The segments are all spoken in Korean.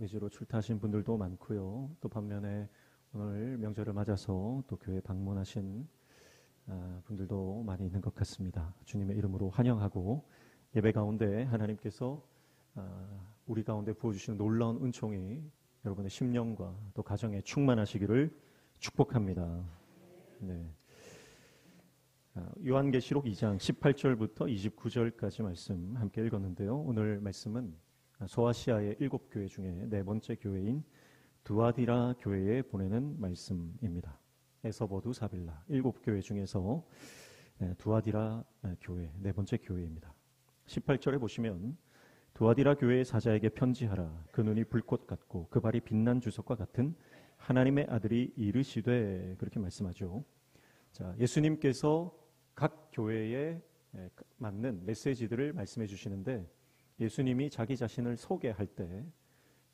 위주로 출타하신 분들도 많고요. 또 반면에 오늘 명절을 맞아서 또 교회 방문하신 분들도 많이 있는 것 같습니다. 주님의 이름으로 환영하고 예배 가운데 하나님께서 우리 가운데 부어주시는 놀라운 은총이 여러분의 심령과 또 가정에 충만하시기를 축복합니다. 네. 요한계시록 2장 18절부터 29절까지 말씀 함께 읽었는데요. 오늘 말씀은 소아시아의 7교회 중에 네 번째 교회인 두아디라 교회에 보내는 말씀입니다. 에서버두 사빌라 7교회 중에서 두아디라 교회 네 번째 교회입니다. 18절에 보시면 두아디라 교회의 사자에게 편지하라. 그 눈이 불꽃 같고 그 발이 빛난 주석과 같은 하나님의 아들이 이르시되, 그렇게 말씀하죠. 자, 예수님께서 각 교회에 맞는 메시지들을 말씀해 주시는데, 예수님이 자기 자신을 소개할 때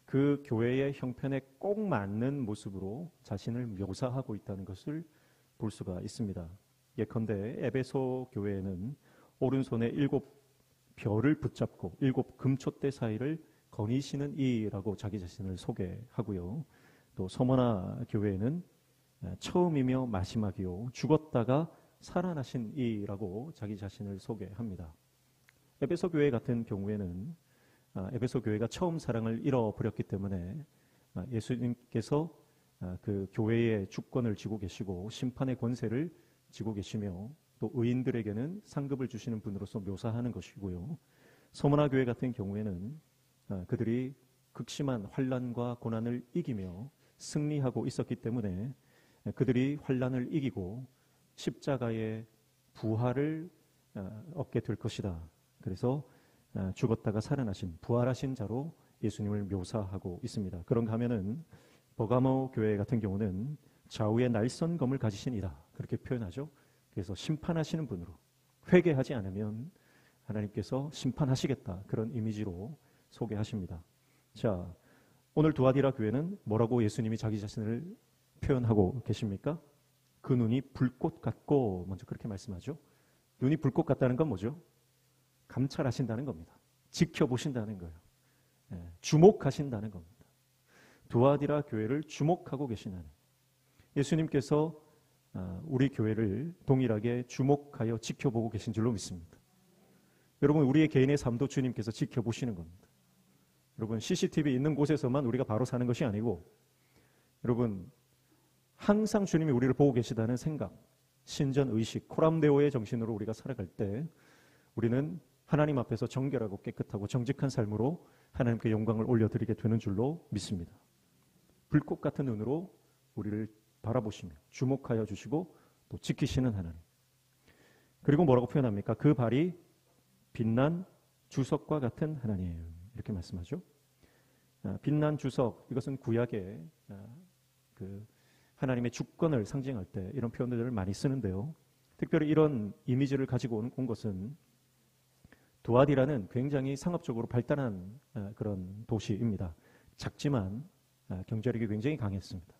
그 교회의 형편에 꼭 맞는 모습으로 자신을 묘사하고 있다는 것을 볼 수가 있습니다. 예컨대 에베소 교회에는 오른손에 7 별을 붙잡고 7 금촛대 사이를 거니시는 이라고 자기 자신을 소개하고요. 또 서머나 교회에는 처음이며 마지막이요 죽었다가 살아나신 이라고 자기 자신을 소개합니다. 에베소 교회 같은 경우에는 에베소 교회가 처음 사랑을 잃어버렸기 때문에 예수님께서 그 교회의 주권을 쥐고 계시고 심판의 권세를 쥐고 계시며 또 의인들에게는 상급을 주시는 분으로서 묘사하는 것이고요. 서머나 교회 같은 경우에는 그들이 극심한 환난과 고난을 이기며 승리하고 있었기 때문에 그들이 환난을 이기고 십자가의 부활을 얻게 될 것이다. 그래서 죽었다가 살아나신 부활하신 자로 예수님을 묘사하고 있습니다. 그런가 하면은 버가모 교회 같은 경우는 좌우에 날선 검을 가지신 이다, 그렇게 표현하죠. 그래서 심판하시는 분으로, 회개하지 않으면 하나님께서 심판하시겠다, 그런 이미지로 소개하십니다. 자, 오늘 두아디라 교회는 뭐라고 예수님이 자기 자신을 표현하고 계십니까? 그 눈이 불꽃 같고, 먼저 그렇게 말씀하죠. 눈이 불꽃 같다는 건 뭐죠? 감찰하신다는 겁니다. 지켜보신다는 거예요. 주목하신다는 겁니다. 두아디라 교회를 주목하고 계시는, 예수님께서 우리 교회를 동일하게 주목하여 지켜보고 계신 줄로 믿습니다. 여러분, 우리의 개인의 삶도 주님께서 지켜보시는 겁니다. 여러분, CCTV 있는 곳에서만 우리가 바로 사는 것이 아니고, 여러분, 항상 주님이 우리를 보고 계시다는 생각, 신전의식, 코람데오의 정신으로 우리가 살아갈 때 우리는 하나님 앞에서 정결하고 깨끗하고 정직한 삶으로 하나님께 영광을 올려드리게 되는 줄로 믿습니다. 불꽃 같은 눈으로 우리를 바라보시며 주목하여 주시고 또 지키시는 하나님. 그리고 뭐라고 표현합니까? 그 발이 빛난 주석과 같은 하나님, 이렇게 말씀하죠. 빛난 주석, 이것은 구약의 그 하나님의 주권을 상징할 때 이런 표현들을 많이 쓰는데요. 특별히 이런 이미지를 가지고 온 것은 두아디라는 굉장히 상업적으로 발달한 그런 도시입니다. 작지만 경제력이 굉장히 강했습니다.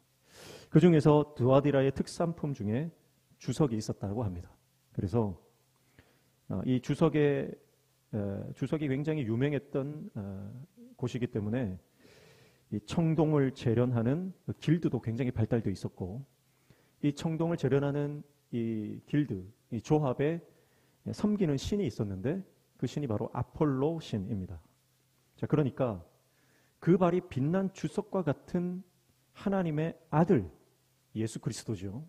그 중에서 두아디라의 특산품 중에 주석이 있었다고 합니다. 그래서 이 주석이 굉장히 유명했던 곳이기 때문에 이 청동을 재련하는 길드도 굉장히 발달되어 있었고, 이 청동을 재련하는 이 길드, 이 조합에 섬기는 신이 있었는데 그 신이 바로 아폴로 신입니다. 자, 그러니까 그 발이 빛난 주석과 같은 하나님의 아들 예수 그리스도죠.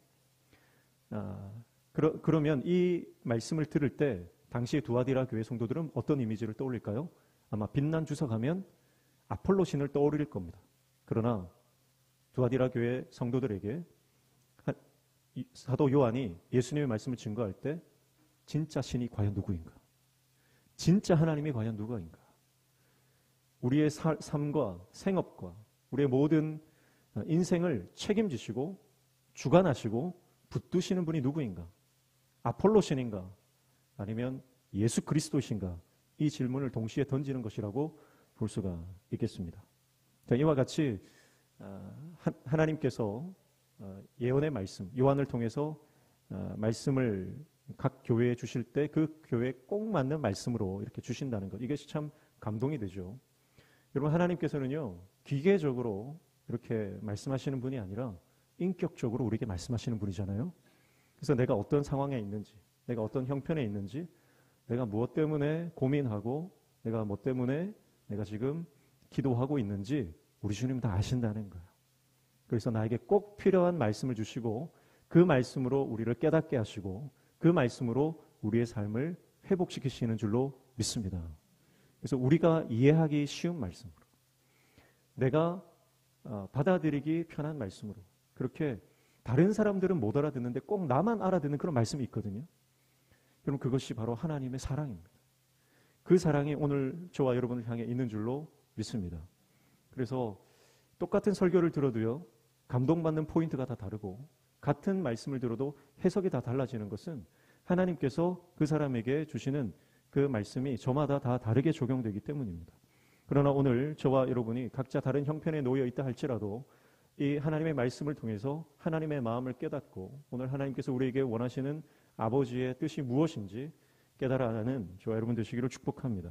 그러면 이 말씀을 들을 때 당시의 두아디라 교회 성도들은 어떤 이미지를 떠올릴까요? 아마 빛난 주석 하면 아폴로 신을 떠올릴 겁니다. 그러나 두아디라 교회 성도들에게 사도 요한이 예수님의 말씀을 증거할 때 진짜 신이 과연 누구인가? 진짜 하나님이 과연 누구인가? 우리의 삶과 생업과 우리의 모든 인생을 책임지시고 주관하시고 붙드시는 분이 누구인가? 아폴로 신인가? 아니면 예수 그리스도신가? 이 질문을 동시에 던지는 것이라고 볼 수가 있겠습니다. 자, 이와 같이 하나님께서 예언의 말씀, 요한을 통해서 말씀을 각 교회에 주실 때 그 교회에 꼭 맞는 말씀으로 이렇게 주신다는 것, 이것이 참 감동이 되죠. 여러분, 하나님께서는요 기계적으로 이렇게 말씀하시는 분이 아니라 인격적으로 우리에게 말씀하시는 분이잖아요. 그래서 내가 어떤 상황에 있는지, 내가 어떤 형편에 있는지, 내가 무엇 때문에 고민하고 내가 뭐 때문에 내가 지금 기도하고 있는지 우리 주님 다 아신다는 거예요. 그래서 나에게 꼭 필요한 말씀을 주시고 그 말씀으로 우리를 깨닫게 하시고 그 말씀으로 우리의 삶을 회복시키시는 줄로 믿습니다. 그래서 우리가 이해하기 쉬운 말씀으로, 내가 받아들이기 편한 말씀으로, 그렇게 다른 사람들은 못 알아듣는데 꼭 나만 알아듣는 그런 말씀이 있거든요. 그럼 그것이 바로 하나님의 사랑입니다. 그 사랑이 오늘 저와 여러분을 향해 있는 줄로 믿습니다. 그래서 똑같은 설교를 들어도요, 감동받는 포인트가 다 다르고 같은 말씀을 들어도 해석이 다 달라지는 것은 하나님께서 그 사람에게 주시는 그 말씀이 저마다 다 다르게 적용되기 때문입니다. 그러나 오늘 저와 여러분이 각자 다른 형편에 놓여 있다 할지라도 이 하나님의 말씀을 통해서 하나님의 마음을 깨닫고 오늘 하나님께서 우리에게 원하시는 아버지의 뜻이 무엇인지 깨달아가는 저와 여러분 되시기를 축복합니다.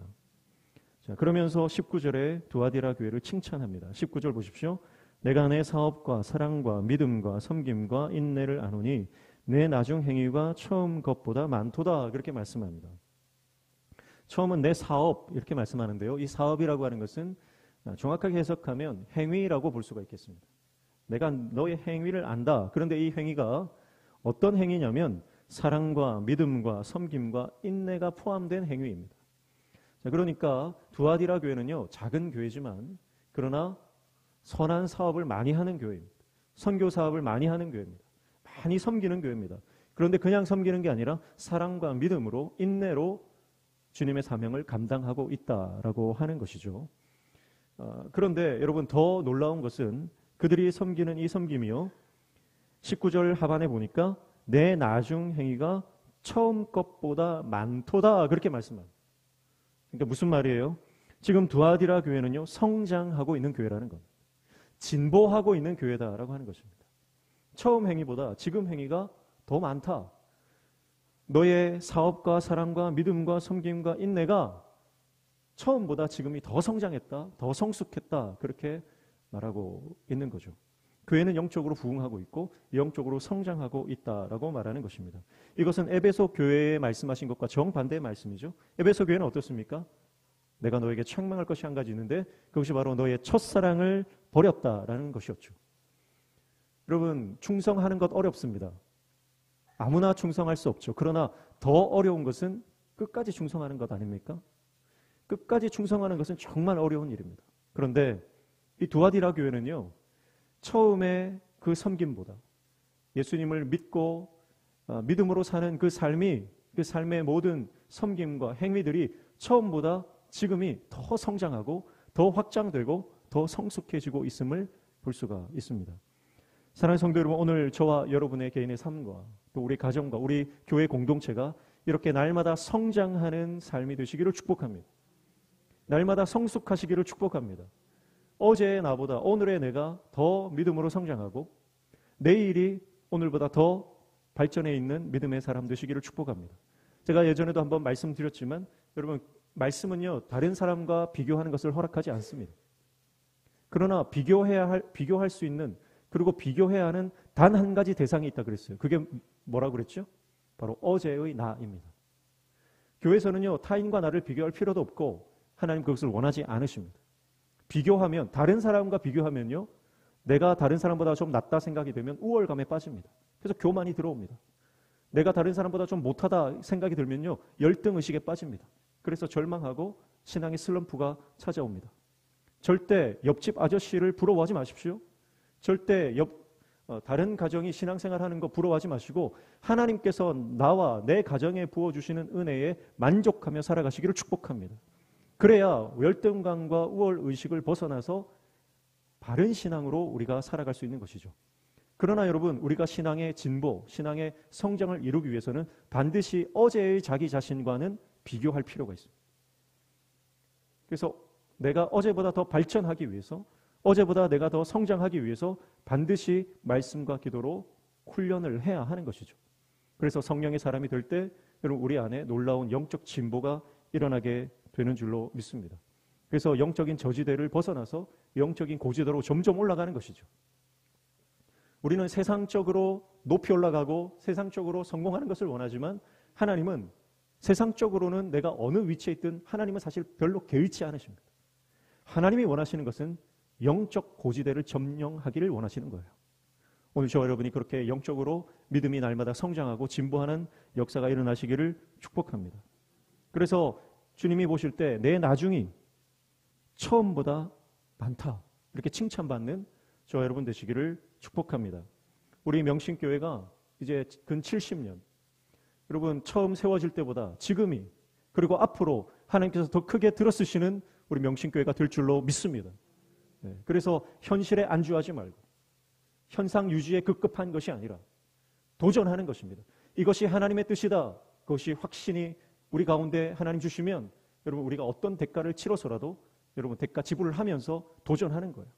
자, 그러면서 19절에 두아디라 교회를 칭찬합니다. 19절 보십시오. 내가 내 사업과 사랑과 믿음과 섬김과 인내를 아노니 내 나중 행위가 처음 것보다 많도다. 그렇게 말씀합니다. 처음은 내 사업 이렇게 말씀하는데요. 이 사업이라고 하는 것은 정확하게 해석하면 행위라고 볼 수가 있겠습니다. 내가 너의 행위를 안다. 그런데 이 행위가 어떤 행위냐면 사랑과 믿음과 섬김과 인내가 포함된 행위입니다. 자, 그러니까 두아디라 교회는요, 작은 교회지만 그러나 선한 사업을 많이 하는 교회입니다. 선교 사업을 많이 하는 교회입니다. 많이 섬기는 교회입니다. 그런데 그냥 섬기는 게 아니라 사랑과 믿음으로 인내로 주님의 사명을 감당하고 있다라고 하는 것이죠. 그런데 여러분 더 놀라운 것은 그들이 섬기는 이 섬김이요, 19절 하반에 보니까 내 나중 행위가 처음 것보다 많도다 그렇게 말씀합니다. 그러니까 무슨 말이에요? 지금 두아디라 교회는요, 성장하고 있는 교회라는 겁니다. 진보하고 있는 교회다라고 하는 것입니다. 처음 행위보다 지금 행위가 더 많다. 너의 사업과 사랑과 믿음과 섬김과 인내가 처음보다 지금이 더 성장했다, 더 성숙했다, 그렇게 말하고 있는 거죠. 교회는 영적으로 부흥하고 있고 영적으로 성장하고 있다라고 말하는 것입니다. 이것은 에베소 교회에 말씀하신 것과 정반대의 말씀이죠. 에베소 교회는 어떻습니까? 내가 너에게 책망할 것이 한 가지 있는데 그것이 바로 너의 첫사랑을 버렸다라는 것이었죠. 여러분, 충성하는 것 어렵습니다. 아무나 충성할 수 없죠. 그러나 더 어려운 것은 끝까지 충성하는 것 아닙니까? 끝까지 충성하는 것은 정말 어려운 일입니다. 그런데 이 두아디라 교회는요, 처음에 그 섬김보다 예수님을 믿고 믿음으로 사는 그 삶이, 그 삶의 모든 섬김과 행위들이 처음보다 지금이 더 성장하고 더 확장되고 더 성숙해지고 있음을 볼 수가 있습니다. 사랑하는 성도 여러분, 오늘 저와 여러분의 개인의 삶과 또 우리 가정과 우리 교회 공동체가 이렇게 날마다 성장하는 삶이 되시기를 축복합니다. 날마다 성숙하시기를 축복합니다. 어제의 나보다 오늘의 내가 더 믿음으로 성장하고 내일이 오늘보다 더 발전해 있는 믿음의 사람 되시기를 축복합니다. 제가 예전에도 한번 말씀드렸지만 여러분, 말씀은요, 다른 사람과 비교하는 것을 허락하지 않습니다. 그러나 비교할 수 있는, 그리고 비교해야 하는 단 한 가지 대상이 있다 그랬어요. 그게 뭐라고 그랬죠? 바로 어제의 나입니다. 교회에서는요, 타인과 나를 비교할 필요도 없고 하나님 그것을 원하지 않으십니다. 비교하면, 다른 사람과 비교하면요, 내가 다른 사람보다 좀 낫다 생각이 되면 우월감에 빠집니다. 그래서 교만이 들어옵니다. 내가 다른 사람보다 좀 못하다 생각이 들면요, 열등의식에 빠집니다. 그래서 절망하고 신앙의 슬럼프가 찾아옵니다. 절대 옆집 아저씨를 부러워하지 마십시오. 절대 다른 가정이 신앙생활하는 거 부러워하지 마시고 하나님께서 나와 내 가정에 부어주시는 은혜에 만족하며 살아가시기를 축복합니다. 그래야 열등감과 우월의식을 벗어나서 바른 신앙으로 우리가 살아갈 수 있는 것이죠. 그러나 여러분, 우리가 신앙의 진보, 신앙의 성장을 이루기 위해서는 반드시 어제의 자기 자신과는 비교할 필요가 있습니다. 그래서 내가 어제보다 더 발전하기 위해서, 어제보다 내가 더 성장하기 위해서 반드시 말씀과 기도로 훈련을 해야 하는 것이죠. 그래서 성령의 사람이 될 때 여러분, 우리 안에 놀라운 영적 진보가 일어나게 되는 줄로 믿습니다. 그래서 영적인 저지대를 벗어나서 영적인 고지도로 점점 올라가는 것이죠. 우리는 세상적으로 높이 올라가고 세상적으로 성공하는 것을 원하지만 하나님은 세상적으로는 내가 어느 위치에 있든 하나님은 사실 별로 개의치 않으십니다. 하나님이 원하시는 것은 영적 고지대를 점령하기를 원하시는 거예요. 오늘 저와 여러분이 그렇게 영적으로 믿음이 날마다 성장하고 진보하는 역사가 일어나시기를 축복합니다. 그래서 주님이 보실 때 내 나중이 처음보다 많다 이렇게 칭찬받는 저와 여러분 되시기를 축복합니다. 우리 명신교회가 이제 근 70년, 여러분 처음 세워질 때보다 지금이 그리고 앞으로 하나님께서 더 크게 들어쓰시는 우리 명신교회가 될 줄로 믿습니다. 그래서 현실에 안주하지 말고 현상 유지에 급급한 것이 아니라 도전하는 것입니다. 이것이 하나님의 뜻이다. 그것이 확신이 우리 가운데 하나님 주시면 여러분 우리가 어떤 대가를 치러서라도 여러분 대가 지불을 하면서 도전하는 거예요.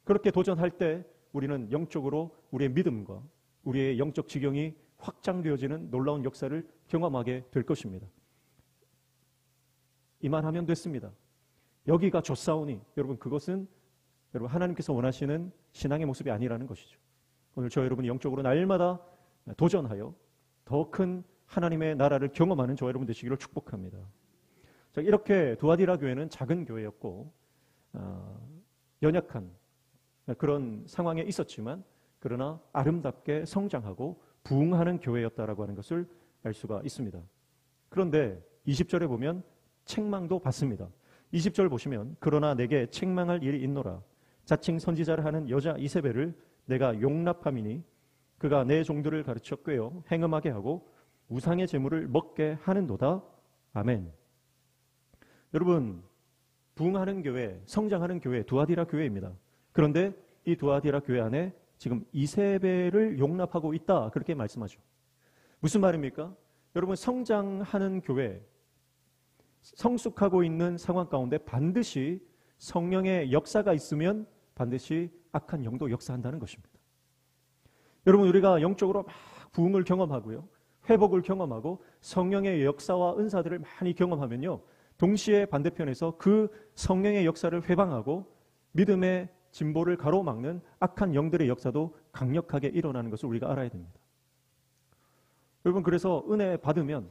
그렇게 도전할 때 우리는 영적으로 우리의 믿음과 우리의 영적 지경이 확장되어지는 놀라운 역사를 경험하게 될 것입니다. 이만하면 됐습니다. 여기가 좋사오니 여러분 그것은 여러분 하나님께서 원하시는 신앙의 모습이 아니라는 것이죠. 오늘 저 여러분이 영적으로 날마다 도전하여 더 큰 하나님의 나라를 경험하는 저 여러분 되시기를 축복합니다. 자, 이렇게 두아디라 교회는 작은 교회였고 연약한 그런 상황에 있었지만 그러나 아름답게 성장하고 부흥하는 교회였다라고 하는 것을 알 수가 있습니다. 그런데 20절에 보면 책망도 받습니다. 20절 보시면 그러나 내게 책망할 일이 있노라. 자칭 선지자를 하는 여자 이세벨을 내가 용납함이니 그가 내 종들을 가르쳐 꿰어 행음하게 하고 우상의 제물을 먹게 하는도다. 아멘. 여러분 부흥하는 교회, 성장하는 교회, 두아디라 교회입니다. 그런데 이 두아디라 교회 안에 지금 이세벨을 용납하고 있다 그렇게 말씀하죠. 무슨 말입니까? 여러분 성장하는 교회, 성숙하고 있는 상황 가운데 반드시 성령의 역사가 있으면 반드시 악한 영도 역사한다는 것입니다. 여러분 우리가 영적으로 막 부흥을 경험하고요, 회복을 경험하고 성령의 역사와 은사들을 많이 경험하면요, 동시에 반대편에서 그 성령의 역사를 회방하고 믿음의 진보를 가로막는 악한 영들의 역사도 강력하게 일어나는 것을 우리가 알아야 됩니다. 여러분 그래서 은혜 받으면,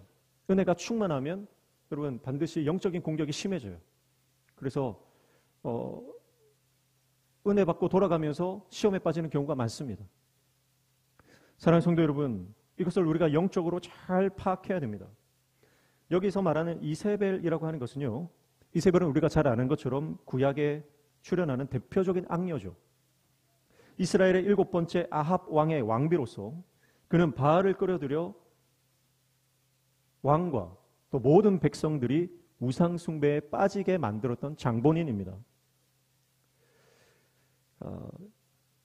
은혜가 충만하면 여러분 반드시 영적인 공격이 심해져요. 그래서 은혜 받고 돌아가면서 시험에 빠지는 경우가 많습니다. 사랑하는 성도 여러분, 이것을 우리가 영적으로 잘 파악해야 됩니다. 여기서 말하는 이세벨이라고 하는 것은요, 이세벨은 우리가 잘 아는 것처럼 구약에 출현하는 대표적인 악녀죠. 이스라엘의 7번째 아합 왕의 왕비로서 그는 바알을 끌어들여 왕과 또 모든 백성들이 우상 숭배에 빠지게 만들었던 장본인입니다.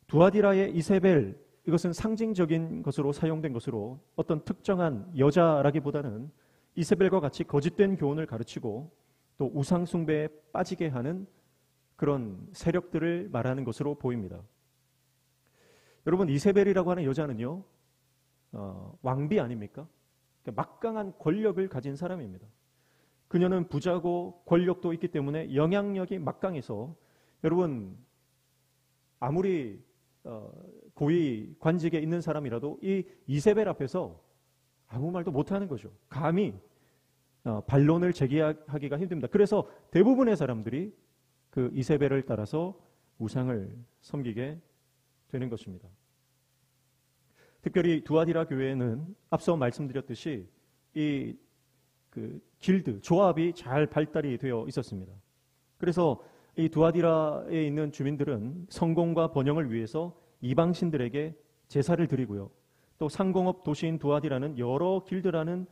두아디라의 이세벨, 이것은 상징적인 것으로 사용된 것으로 어떤 특정한 여자라기보다는 이세벨과 같이 거짓된 교훈을 가르치고 또 우상 숭배에 빠지게 하는 그런 세력들을 말하는 것으로 보입니다. 여러분 이세벨이라고 하는 여자는요, 왕비 아닙니까? 그러니까 막강한 권력을 가진 사람입니다. 그녀는 부자고 권력도 있기 때문에 영향력이 막강해서 여러분 아무리 고위 관직에 있는 사람이라도 이 이세벨 앞에서 아무 말도 못하는 거죠. 감히 반론을 제기하기가 힘듭니다. 그래서 대부분의 사람들이 그 이세벨을 따라서 우상을 섬기게 되는 것입니다. 특별히 두아디라 교회에는 앞서 말씀드렸듯이 이 길드, 조합이 잘 발달이 되어 있었습니다. 그래서 이 두아디라에 있는 주민들은 성공과 번영을 위해서 이방신들에게 제사를 드리고요. 또 상공업 도시인 두아디라는 여러 길드라는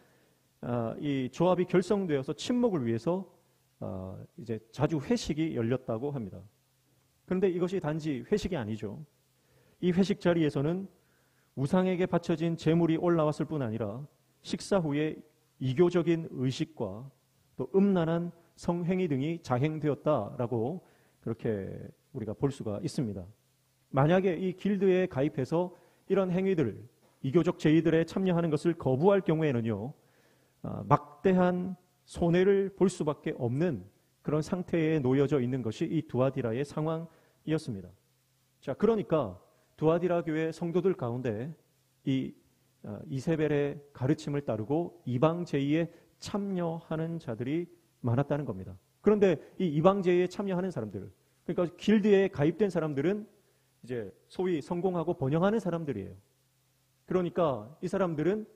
이 조합이 결성되어서 친목을 위해서 이제 자주 회식이 열렸다고 합니다. 그런데 이것이 단지 회식이 아니죠. 이 회식 자리에서는 우상에게 바쳐진 제물이 올라왔을 뿐 아니라 식사 후에 이교적인 의식과 또 음란한 성행위 등이 자행되었다라고 그렇게 우리가 볼 수가 있습니다. 만약에 이 길드에 가입해서 이런 행위들, 이교적 제의들에 참여하는 것을 거부할 경우에는요, 막대한 손해를 볼 수밖에 없는 그런 상태에 놓여져 있는 것이 이 두아디라의 상황인 이었습니다. 자, 그러니까 두아디라 교회 성도들 가운데 이 이세벨의 가르침을 따르고 이방 제의에 참여하는 자들이 많았다는 겁니다. 그런데 이 이방 제의에 참여하는 사람들, 그러니까 길드에 가입된 사람들은 이제 소위 성공하고 번영하는 사람들이에요. 그러니까 이 사람들은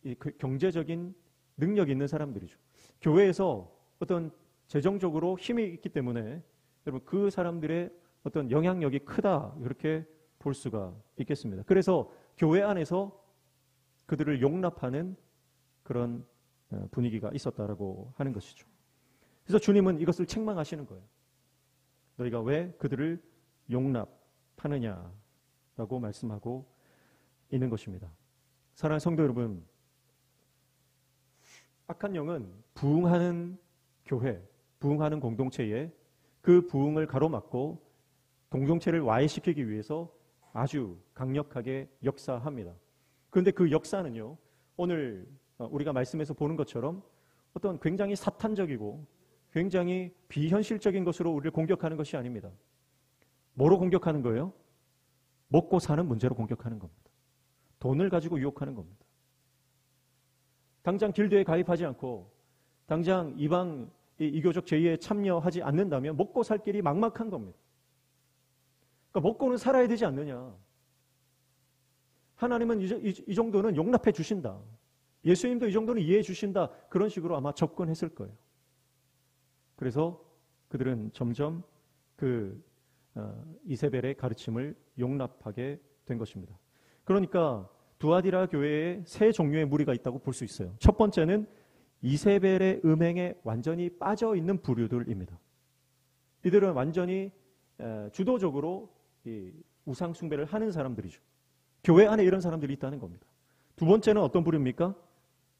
이 경제적인 능력이 있는 사람들이죠. 교회에서 어떤 재정적으로 힘이 있기 때문에 여러분 그 사람들의 어떤 영향력이 크다 이렇게 볼 수가 있겠습니다. 그래서 교회 안에서 그들을 용납하는 그런 분위기가 있었다라고 하는 것이죠. 그래서 주님은 이것을 책망하시는 거예요. 너희가 왜 그들을 용납하느냐라고 말씀하고 있는 것입니다. 사랑하는 성도 여러분, 악한 영은 부흥하는 교회, 부흥하는 공동체에 그 부흥을 가로막고 공동체를 와해시키기 위해서 아주 강력하게 역사합니다. 그런데 그 역사는요, 오늘 우리가 말씀에서 보는 것처럼 어떤 굉장히 사탄적이고 굉장히 비현실적인 것으로 우리를 공격하는 것이 아닙니다. 뭐로 공격하는 거예요? 먹고 사는 문제로 공격하는 겁니다. 돈을 가지고 유혹하는 겁니다. 당장 길드에 가입하지 않고 당장 이방 이교적 제의에 참여하지 않는다면 먹고 살 길이 막막한 겁니다. 그러니까 먹고는 살아야 되지 않느냐. 하나님은 이 정도는 용납해 주신다. 예수님도 이 정도는 이해해 주신다. 그런 식으로 아마 접근했을 거예요. 그래서 그들은 점점 그 이세벨의 가르침을 용납하게 된 것입니다. 그러니까 두아디라 교회에 세 종류의 무리가 있다고 볼 수 있어요. 첫 번째는 이세벨의 음행에 완전히 빠져 있는 부류들입니다. 이들은 완전히 주도적으로 이 우상 숭배를 하는 사람들이죠. 교회 안에 이런 사람들이 있다는 겁니다. 두 번째는 어떤 부류입니까?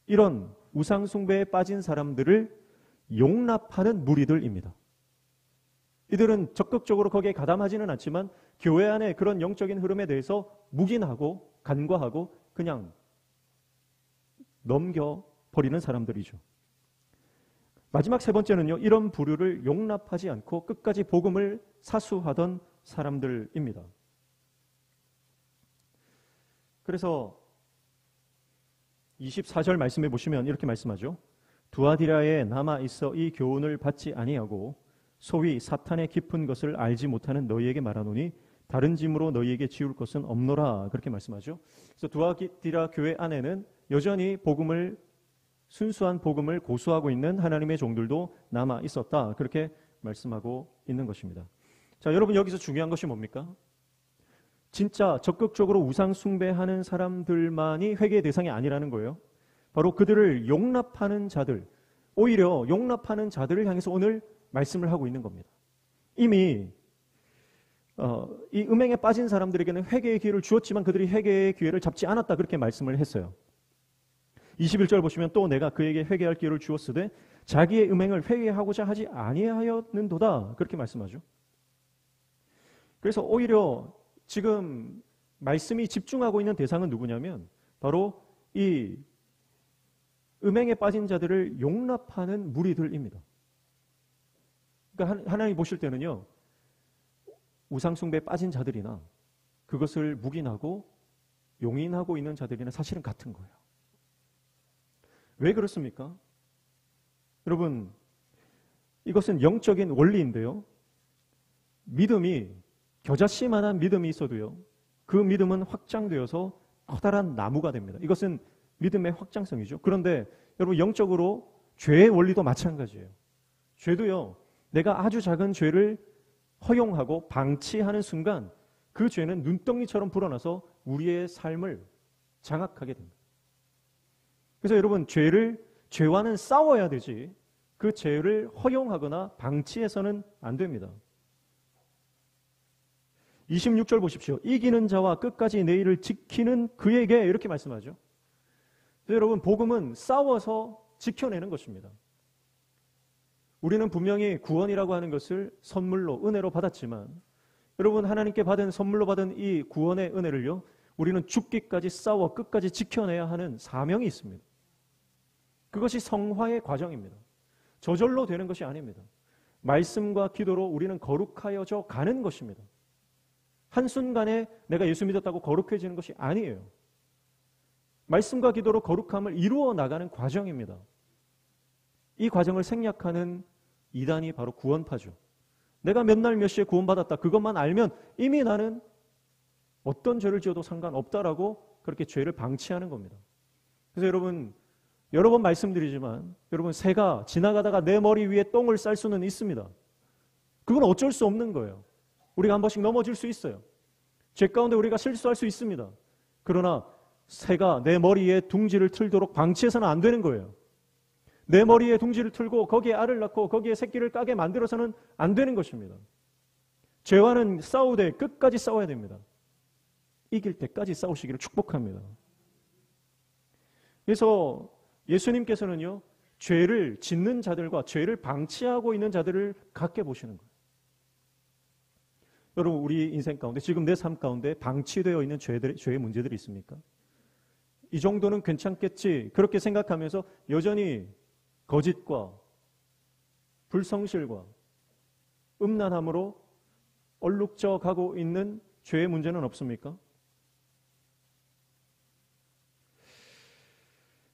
이런 우상 숭배에 빠진 사람들을 용납하는 무리들입니다. 이들은 적극적으로 거기에 가담하지는 않지만 교회 안에 그런 영적인 흐름에 대해서 묵인하고 간과하고 그냥 넘겨버리는 사람들이죠. 마지막 세 번째는요, 이런 부류를 용납하지 않고 끝까지 복음을 사수하던 사람들입니다. 그래서 24절 말씀해 보시면 이렇게 말씀하죠. 두아디라에 남아 있어 이 교훈을 받지 아니하고 소위 사탄의 깊은 것을 알지 못하는 너희에게 말하노니 다른 짐으로 너희에게 지울 것은 없노라. 그렇게 말씀하죠. 그래서 두아디라 교회 안에는 여전히 순수한 복음을 고수하고 있는 하나님의 종들도 남아 있었다. 그렇게 말씀하고 있는 것입니다. 자, 여러분 여기서 중요한 것이 뭡니까? 진짜 적극적으로 우상 숭배하는 사람들만이 회개의 대상이 아니라는 거예요. 바로 그들을 용납하는 자들, 오히려 용납하는 자들을 향해서 오늘 말씀을 하고 있는 겁니다. 이미 이 음행에 빠진 사람들에게는 회개의 기회를 주었지만 그들이 회개의 기회를 잡지 않았다. 그렇게 말씀을 했어요. 21절 보시면 또 내가 그에게 회개할 기회를 주었으되 자기의 음행을 회개하고자 하지 아니하였는도다. 그렇게 말씀하죠. 그래서 오히려 지금 말씀이 집중하고 있는 대상은 누구냐면 바로 이 음행에 빠진 자들을 용납하는 무리들입니다. 그러니까 하나님이 보실 때는요, 우상숭배에 빠진 자들이나 그것을 묵인하고 용인하고 있는 자들이나 사실은 같은 거예요. 왜 그렇습니까? 여러분, 이것은 영적인 원리인데요. 믿음이 겨자씨만한 믿음이 있어도요, 그 믿음은 확장되어서 커다란 나무가 됩니다. 이것은 믿음의 확장성이죠. 그런데 여러분 영적으로 죄의 원리도 마찬가지예요. 죄도요, 내가 아주 작은 죄를 허용하고 방치하는 순간 그 죄는 눈덩이처럼 불어나서 우리의 삶을 장악하게 됩니다. 그래서 여러분 죄와는 싸워야 되지 그 죄를 허용하거나 방치해서는 안 됩니다. 26절 보십시오. 이기는 자와 끝까지 내 일을 지키는 그에게 이렇게 말씀하죠. 그래서 여러분 복음은 싸워서 지켜내는 것입니다. 우리는 분명히 구원이라고 하는 것을 선물로 은혜로 받았지만 여러분 하나님께 받은 선물로 받은 이 구원의 은혜를요 우리는 죽기까지 싸워 끝까지 지켜내야 하는 사명이 있습니다. 그것이 성화의 과정입니다. 저절로 되는 것이 아닙니다. 말씀과 기도로 우리는 거룩하여져 가는 것입니다. 한순간에 내가 예수 믿었다고 거룩해지는 것이 아니에요. 말씀과 기도로 거룩함을 이루어 나가는 과정입니다. 이 과정을 생략하는 이단이 바로 구원파죠. 내가 몇 날 몇 시에 구원받았다, 그것만 알면 이미 나는 어떤 죄를 지어도 상관없다라고 그렇게 죄를 방치하는 겁니다. 그래서 여러분, 여러 번 말씀드리지만 여러분, 새가 지나가다가 내 머리 위에 똥을 쌀 수는 있습니다. 그건 어쩔 수 없는 거예요. 우리가 한 번씩 넘어질 수 있어요. 죄 가운데 우리가 실수할 수 있습니다. 그러나 새가 내 머리에 둥지를 틀도록 방치해서는 안 되는 거예요. 내 머리에 둥지를 틀고 거기에 알을 낳고 거기에 새끼를 까게 만들어서는 안 되는 것입니다. 죄와는 싸우되 끝까지 싸워야 됩니다. 이길 때까지 싸우시기를 축복합니다. 그래서 예수님께서는요, 죄를 짓는 자들과 죄를 방치하고 있는 자들을 같게 보시는 거예요. 여러분, 우리 인생 가운데, 지금 내 삶 가운데 방치되어 있는 죄의 문제들이 있습니까? 이 정도는 괜찮겠지, 그렇게 생각하면서 여전히 거짓과 불성실과 음란함으로 얼룩져 가고 있는 죄의 문제는 없습니까?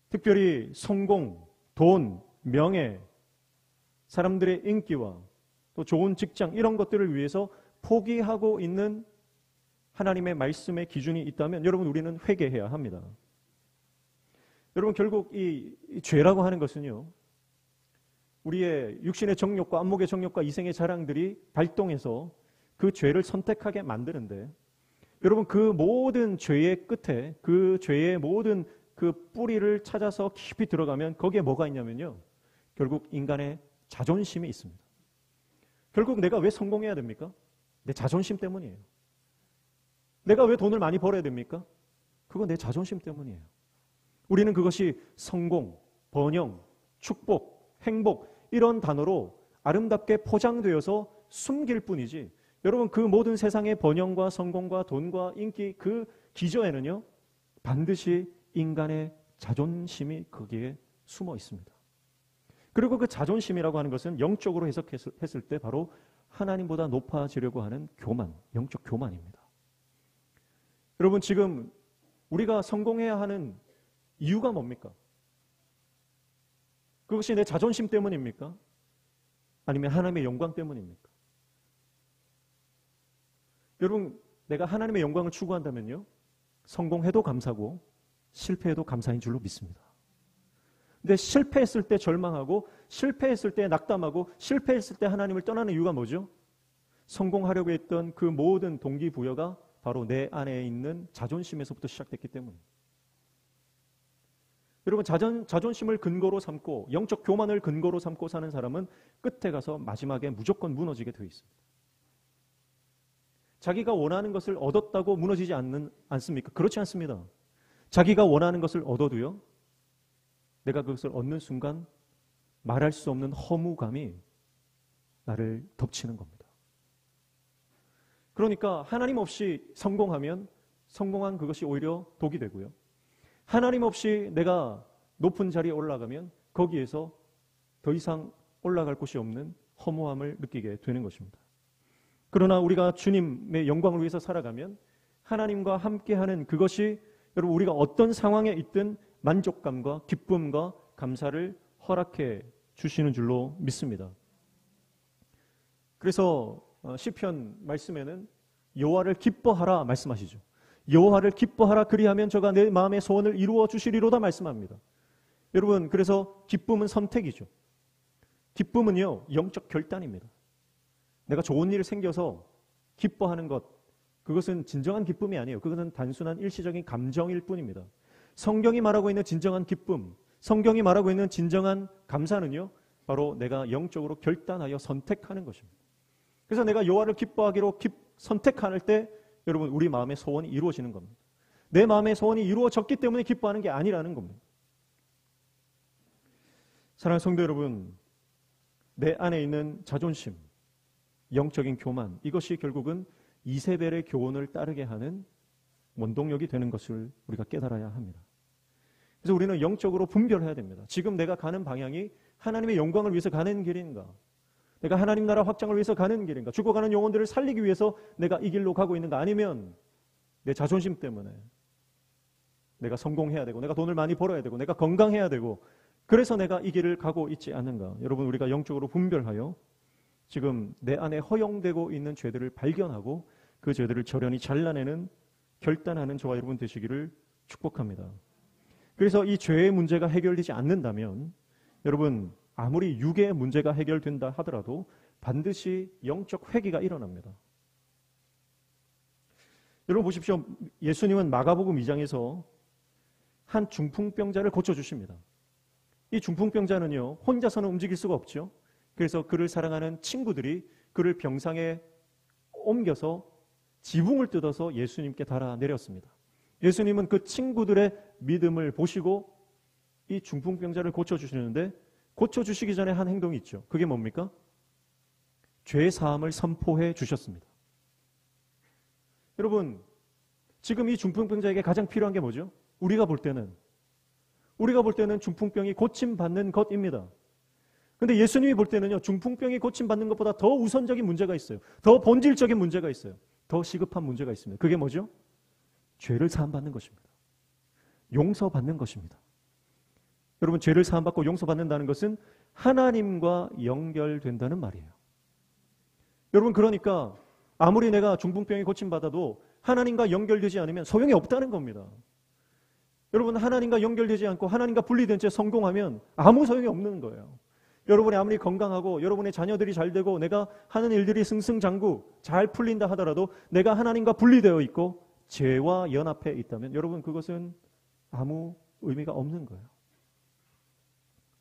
특별히 성공, 돈, 명예, 사람들의 인기와 또 좋은 직장, 이런 것들을 위해서 포기하고 있는 하나님의 말씀의 기준이 있다면 여러분, 우리는 회개해야 합니다. 여러분, 결국 이 죄라고 하는 것은요, 우리의 육신의 정욕과 안목의 정욕과 이생의 자랑들이 발동해서 그 죄를 선택하게 만드는데, 여러분, 그 모든 죄의 끝에, 그 죄의 모든 그 뿌리를 찾아서 깊이 들어가면 거기에 뭐가 있냐면요, 결국 인간의 자존심이 있습니다. 결국 내가 왜 성공해야 됩니까? 내 자존심 때문이에요. 내가 왜 돈을 많이 벌어야 됩니까? 그건 내 자존심 때문이에요. 우리는 그것이 성공, 번영, 축복, 행복, 이런 단어로 아름답게 포장되어서 숨길 뿐이지, 여러분, 그 모든 세상의 번영과 성공과 돈과 인기, 그 기저에는요, 반드시 인간의 자존심이 거기에 숨어 있습니다. 그리고 그 자존심이라고 하는 것은 영적으로 해석했을 때 바로 하나님보다 높아지려고 하는 교만, 영적 교만입니다. 여러분, 지금 우리가 성공해야 하는 이유가 뭡니까? 그것이 내 자존심 때문입니까? 아니면 하나님의 영광 때문입니까? 여러분, 내가 하나님의 영광을 추구한다면요, 성공해도 감사고 실패해도 감사인 줄로 믿습니다. 근데 실패했을 때 절망하고 실패했을 때 낙담하고 실패했을 때 하나님을 떠나는 이유가 뭐죠? 성공하려고 했던 그 모든 동기부여가 바로 내 안에 있는 자존심에서부터 시작됐기 때문입니다. 여러분, 자존심을 근거로 삼고 영적 교만을 근거로 삼고 사는 사람은 끝에 가서 마지막에 무조건 무너지게 되어 있습니다. 자기가 원하는 것을 얻었다고 무너지지 않습니까? 그렇지 않습니다. 자기가 원하는 것을 얻어도요, 내가 그것을 얻는 순간 말할 수 없는 허무감이 나를 덮치는 겁니다. 그러니까 하나님 없이 성공하면 성공한 그것이 오히려 독이 되고요, 하나님 없이 내가 높은 자리에 올라가면 거기에서 더 이상 올라갈 곳이 없는 허무함을 느끼게 되는 것입니다. 그러나 우리가 주님의 영광을 위해서 살아가면 하나님과 함께하는 그것이 여러분, 우리가 어떤 상황에 있든 만족감과 기쁨과 감사를 허락해 주시는 줄로 믿습니다. 그래서 시편 말씀에는 여호와를 기뻐하라 말씀하시죠. 여호와를 기뻐하라, 그리하면 저가 내 마음의 소원을 이루어 주시리로다 말씀합니다. 여러분, 그래서 기쁨은 선택이죠. 기쁨은요, 영적 결단입니다. 내가 좋은 일이 생겨서 기뻐하는 것, 그것은 진정한 기쁨이 아니에요. 그것은 단순한 일시적인 감정일 뿐입니다. 성경이 말하고 있는 진정한 기쁨, 성경이 말하고 있는 진정한 감사는요, 바로 내가 영적으로 결단하여 선택하는 것입니다. 그래서 내가 여호와를 기뻐하기로 선택할 때 여러분, 우리 마음의 소원이 이루어지는 겁니다. 내 마음의 소원이 이루어졌기 때문에 기뻐하는 게 아니라는 겁니다. 사랑하는 성도 여러분, 내 안에 있는 자존심, 영적인 교만, 이것이 결국은 이세벨의 교훈을 따르게 하는 원동력이 되는 것을 우리가 깨달아야 합니다. 그래서 우리는 영적으로 분별해야 됩니다. 지금 내가 가는 방향이 하나님의 영광을 위해서 가는 길인가? 내가 하나님 나라 확장을 위해서 가는 길인가? 죽어가는 영혼들을 살리기 위해서 내가 이 길로 가고 있는가? 아니면 내 자존심 때문에 내가 성공해야 되고 내가 돈을 많이 벌어야 되고 내가 건강해야 되고 그래서 내가 이 길을 가고 있지 않는가? 여러분, 우리가 영적으로 분별하여 지금 내 안에 허용되고 있는 죄들을 발견하고 그 죄들을 절연히 잘라내는 결단하는 저와 여러분 되시기를 축복합니다. 그래서 이 죄의 문제가 해결되지 않는다면 여러분, 아무리 육의 문제가 해결된다 하더라도 반드시 영적 회개가 일어납니다. 여러분 보십시오. 예수님은 마가복음 2장에서 한 중풍병자를 고쳐주십니다. 이 중풍병자는요, 혼자서는 움직일 수가 없죠. 그래서 그를 사랑하는 친구들이 그를 병상에 옮겨서 지붕을 뜯어서 예수님께 달아내렸습니다. 예수님은 그 친구들의 믿음을 보시고 이 중풍병자를 고쳐주시는데 고쳐주시기 전에 한 행동이 있죠. 그게 뭡니까? 죄 사함을 선포해 주셨습니다. 여러분, 지금 이 중풍병자에게 가장 필요한 게 뭐죠? 우리가 볼 때는 중풍병이 고침받는 것입니다. 근데 예수님이 볼 때는요, 중풍병이 고침받는 것보다 더 우선적인 문제가 있어요. 더 본질적인 문제가 있어요. 더 시급한 문제가 있습니다. 그게 뭐죠? 죄를 사함받는 것입니다. 용서받는 것입니다. 여러분, 죄를 사함받고 용서받는다는 것은 하나님과 연결된다는 말이에요. 여러분, 그러니까 아무리 내가 중풍병이 고침받아도 하나님과 연결되지 않으면 소용이 없다는 겁니다. 여러분, 하나님과 연결되지 않고 하나님과 분리된 채 성공하면 아무 소용이 없는 거예요. 여러분이 아무리 건강하고 여러분의 자녀들이 잘 되고 내가 하는 일들이 승승장구 잘 풀린다 하더라도 내가 하나님과 분리되어 있고 죄와 연합해 있다면 여러분, 그것은 아무 의미가 없는 거예요.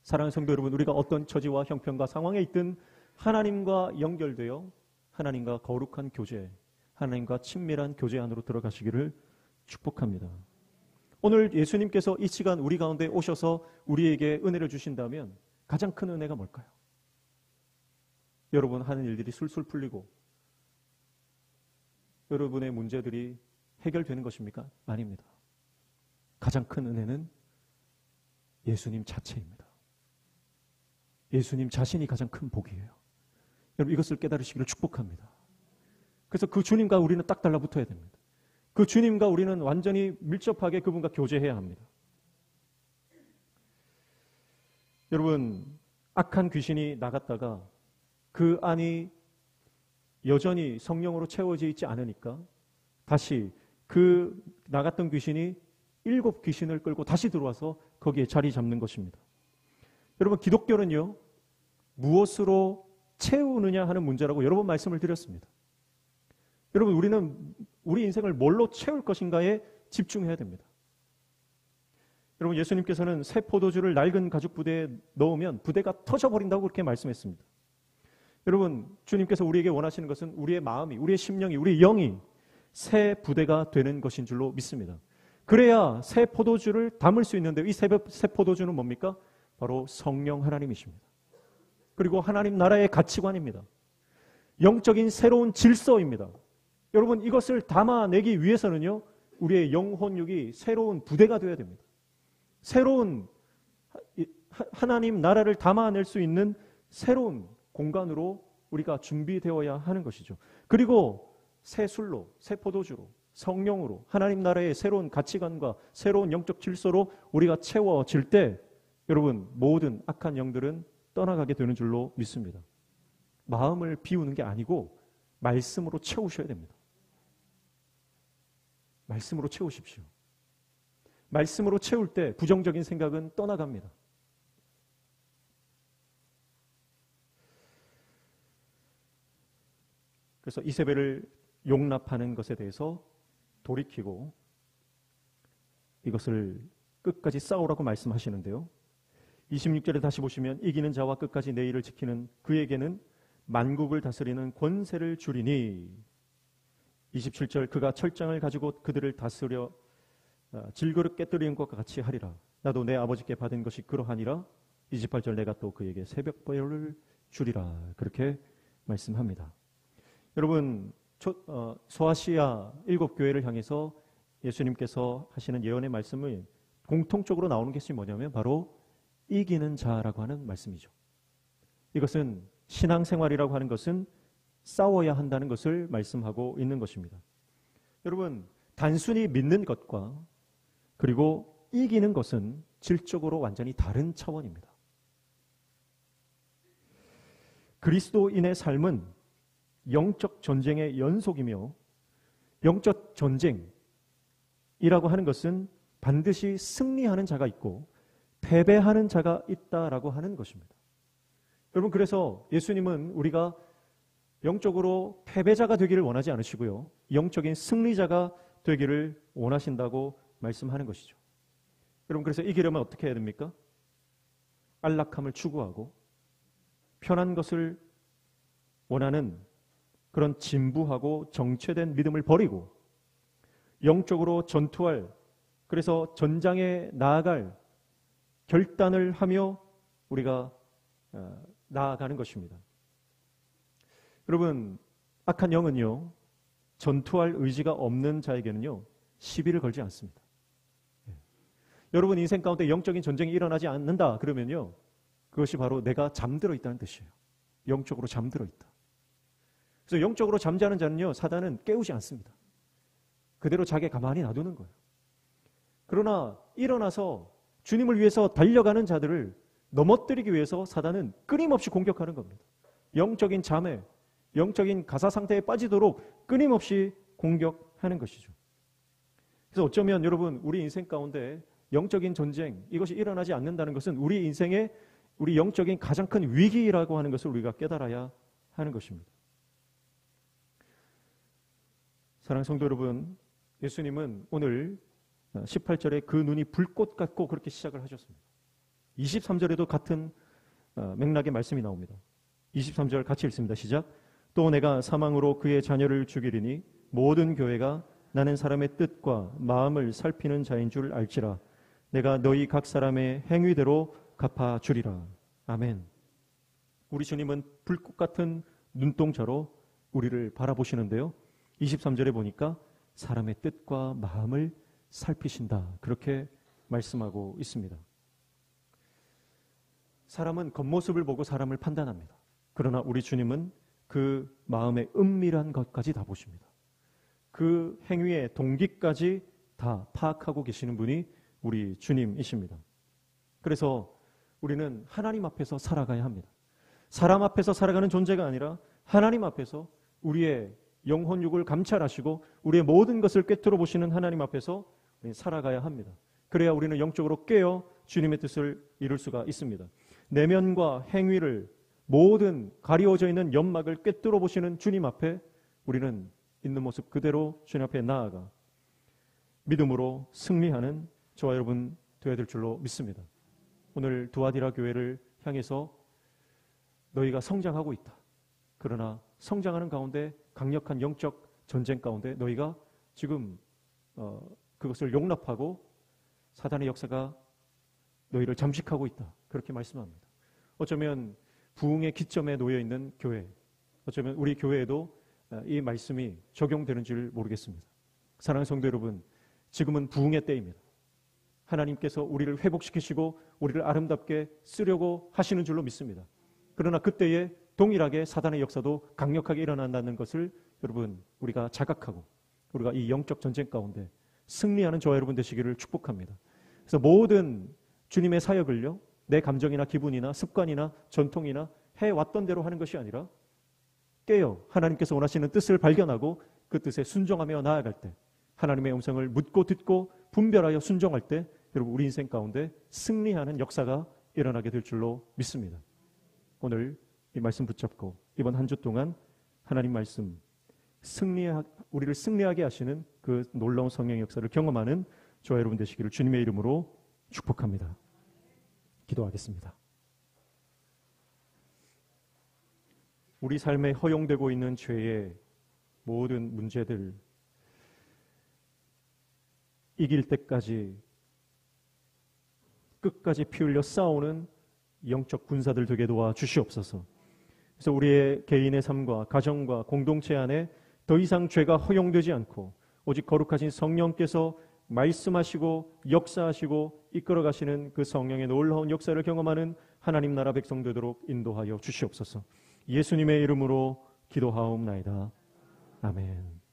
사랑하는 성도 여러분, 우리가 어떤 처지와 형편과 상황에 있든 하나님과 연결되어 하나님과 거룩한 교제, 하나님과 친밀한 교제 안으로 들어가시기를 축복합니다. 오늘 예수님께서 이 시간 우리 가운데 오셔서 우리에게 은혜를 주신다면 가장 큰 은혜가 뭘까요? 여러분 하는 일들이 술술 풀리고 여러분의 문제들이 해결되는 것입니까? 아닙니다. 가장 큰 은혜는 예수님 자체입니다. 예수님 자신이 가장 큰 복이에요. 여러분, 이것을 깨달으시기를 축복합니다. 그래서 그 주님과 우리는 딱 달라붙어야 됩니다. 그 주님과 우리는 완전히 밀접하게 그분과 교제해야 합니다. 여러분, 악한 귀신이 나갔다가 그 안이 여전히 성령으로 채워져 있지 않으니까 다시 그 나갔던 귀신이 7 귀신을 끌고 다시 들어와서 거기에 자리 잡는 것입니다. 여러분, 기독교는요, 무엇으로 채우느냐 하는 문제라고 여러 번 말씀을 드렸습니다. 여러분, 우리는 우리 인생을 뭘로 채울 것인가에 집중해야 됩니다. 여러분, 예수님께서는 새 포도주를 낡은 가죽 부대에 넣으면 부대가 터져버린다고 그렇게 말씀했습니다. 여러분, 주님께서 우리에게 원하시는 것은 우리의 마음이, 우리의 심령이, 우리의 영이 새 부대가 되는 것인 줄로 믿습니다. 그래야 새 포도주를 담을 수 있는데 이 새 포도주는 뭡니까? 바로 성령 하나님이십니다. 그리고 하나님 나라의 가치관입니다. 영적인 새로운 질서입니다. 여러분, 이것을 담아내기 위해서는요, 우리의 영혼육이 새로운 부대가 되어야 됩니다. 새로운 하나님 나라를 담아낼 수 있는 새로운 공간으로 우리가 준비되어야 하는 것이죠. 그리고 새 술로, 새 포도주로, 성령으로 하나님 나라의 새로운 가치관과 새로운 영적 질서로 우리가 채워질 때 여러분, 모든 악한 영들은 떠나가게 되는 줄로 믿습니다. 마음을 비우는 게 아니고 말씀으로 채우셔야 됩니다. 말씀으로 채우십시오. 말씀으로 채울 때 부정적인 생각은 떠나갑니다. 그래서 이세벨을 용납하는 것에 대해서 돌이키고 이것을 끝까지 싸우라고 말씀하시는데요. 26절에 다시 보시면 이기는 자와 끝까지 내 일을 지키는 그에게는 만국을 다스리는 권세를 주리니 27절 그가 철장을 가지고 그들을 다스려 질그릇 깨뜨리는 것과 같이 하리라. 나도 내 아버지께 받은 것이 그러하니라. 28절 내가 또 그에게 새벽벌을 주리라. 그렇게 말씀합니다. 여러분, 소아시아 7교회를 향해서 예수님께서 하시는 예언의 말씀을 공통적으로 나오는 것이 뭐냐면 바로 이기는 자라고 하는 말씀이죠. 이것은 신앙생활이라고 하는 것은 싸워야 한다는 것을 말씀하고 있는 것입니다. 여러분, 단순히 믿는 것과 그리고 이기는 것은 질적으로 완전히 다른 차원입니다. 그리스도인의 삶은 영적 전쟁의 연속이며 영적 전쟁이라고 하는 것은 반드시 승리하는 자가 있고 패배하는 자가 있다라고 하는 것입니다. 여러분, 그래서 예수님은 우리가 영적으로 패배자가 되기를 원하지 않으시고요, 영적인 승리자가 되기를 원하신다고 말씀하는 것이죠. 여러분, 그래서 이기려면 어떻게 해야 됩니까? 안락함을 추구하고 편한 것을 원하는 그런 진부하고 정체된 믿음을 버리고 영적으로 전투할, 그래서 전장에 나아갈 결단을 하며 우리가 나아가는 것입니다. 여러분, 악한 영은요, 전투할 의지가 없는 자에게는요, 시비를 걸지 않습니다. 여러분 인생 가운데 영적인 전쟁이 일어나지 않는다 그러면요, 그것이 바로 내가 잠들어 있다는 뜻이에요. 영적으로 잠들어 있다. 그래서 영적으로 잠자는 자는요, 사단은 깨우지 않습니다. 그대로 자기 가만히 놔두는 거예요. 그러나 일어나서 주님을 위해서 달려가는 자들을 넘어뜨리기 위해서 사단은 끊임없이 공격하는 겁니다. 영적인 잠에, 영적인 가사 상태에 빠지도록 끊임없이 공격하는 것이죠. 그래서 어쩌면 여러분, 우리 인생 가운데 영적인 전쟁, 이것이 일어나지 않는다는 것은 우리 인생의 우리 영적인 가장 큰 위기라고 하는 것을 우리가 깨달아야 하는 것입니다. 사랑하는 성도 여러분, 예수님은 오늘 18절에 그 눈이 불꽃 같고 그렇게 시작을 하셨습니다. 23절에도 같은 맥락의 말씀이 나옵니다. 23절 같이 읽습니다. 시작. 또 내가 사망으로 그의 자녀를 죽이리니 모든 교회가 나는 사람의 뜻과 마음을 살피는 자인 줄 알지라. 내가 너희 각 사람의 행위대로 갚아주리라. 아멘. 우리 주님은 불꽃 같은 눈동자로 우리를 바라보시는데요, 23절에 보니까 사람의 뜻과 마음을 살피신다, 그렇게 말씀하고 있습니다. 사람은 겉모습을 보고 사람을 판단합니다. 그러나 우리 주님은 그 마음의 은밀한 것까지 다 보십니다. 그 행위의 동기까지 다 파악하고 계시는 분이 우리 주님이십니다. 그래서 우리는 하나님 앞에서 살아가야 합니다. 사람 앞에서 살아가는 존재가 아니라 하나님 앞에서 우리의 영혼육을 감찰하시고 우리의 모든 것을 꿰뚫어 보시는 하나님 앞에서 살아가야 합니다. 그래야 우리는 영적으로 깨어 주님의 뜻을 이룰 수가 있습니다. 내면과 행위를 모든 가리워져 있는 연막을 꿰뚫어 보시는 주님 앞에 우리는 있는 모습 그대로 주님 앞에 나아가 믿음으로 승리하는 저와 여러분 되어야 될 줄로 믿습니다. 오늘 두아디라 교회를 향해서 너희가 성장하고 있다. 그러나 성장하는 가운데 강력한 영적 전쟁 가운데 너희가 지금 그것을 용납하고 사단의 역사가 너희를 잠식하고 있다. 그렇게 말씀합니다. 어쩌면 부흥의 기점에 놓여 있는 교회, 어쩌면 우리 교회에도 이 말씀이 적용되는 줄 모르겠습니다. 사랑하는 성도 여러분, 지금은 부흥의 때입니다. 하나님께서 우리를 회복시키시고 우리를 아름답게 쓰려고 하시는 줄로 믿습니다. 그러나 그때에 동일하게 사단의 역사도 강력하게 일어난다는 것을 여러분 우리가 자각하고 우리가 이 영적 전쟁 가운데 승리하는 저와 여러분 되시기를 축복합니다. 그래서 모든 주님의 사역을요, 내 감정이나 기분이나 습관이나 전통이나 해왔던 대로 하는 것이 아니라 깨어 하나님께서 원하시는 뜻을 발견하고 그 뜻에 순종하며 나아갈 때, 하나님의 음성을 묻고 듣고 분별하여 순종할 때 여러분 우리 인생 가운데 승리하는 역사가 일어나게 될 줄로 믿습니다. 오늘 이 말씀 붙잡고 이번 한 주 동안 하나님 말씀 우리를 승리하게 하시는 그 놀라운 성령의 역사를 경험하는 저와 여러분 되시기를 주님의 이름으로 축복합니다. 기도하겠습니다. 우리 삶에 허용되고 있는 죄의 모든 문제들 이길 때까지 끝까지 피 흘려 싸우는 영적 군사들 되게 도와 주시옵소서. 그래서 우리의 개인의 삶과 가정과 공동체 안에 더 이상 죄가 허용되지 않고 오직 거룩하신 성령께서 말씀하시고 역사하시고 이끌어가시는 그 성령의 놀라운 역사를 경험하는 하나님 나라 백성 되도록 인도하여 주시옵소서. 예수님의 이름으로 기도하옵나이다. 아멘.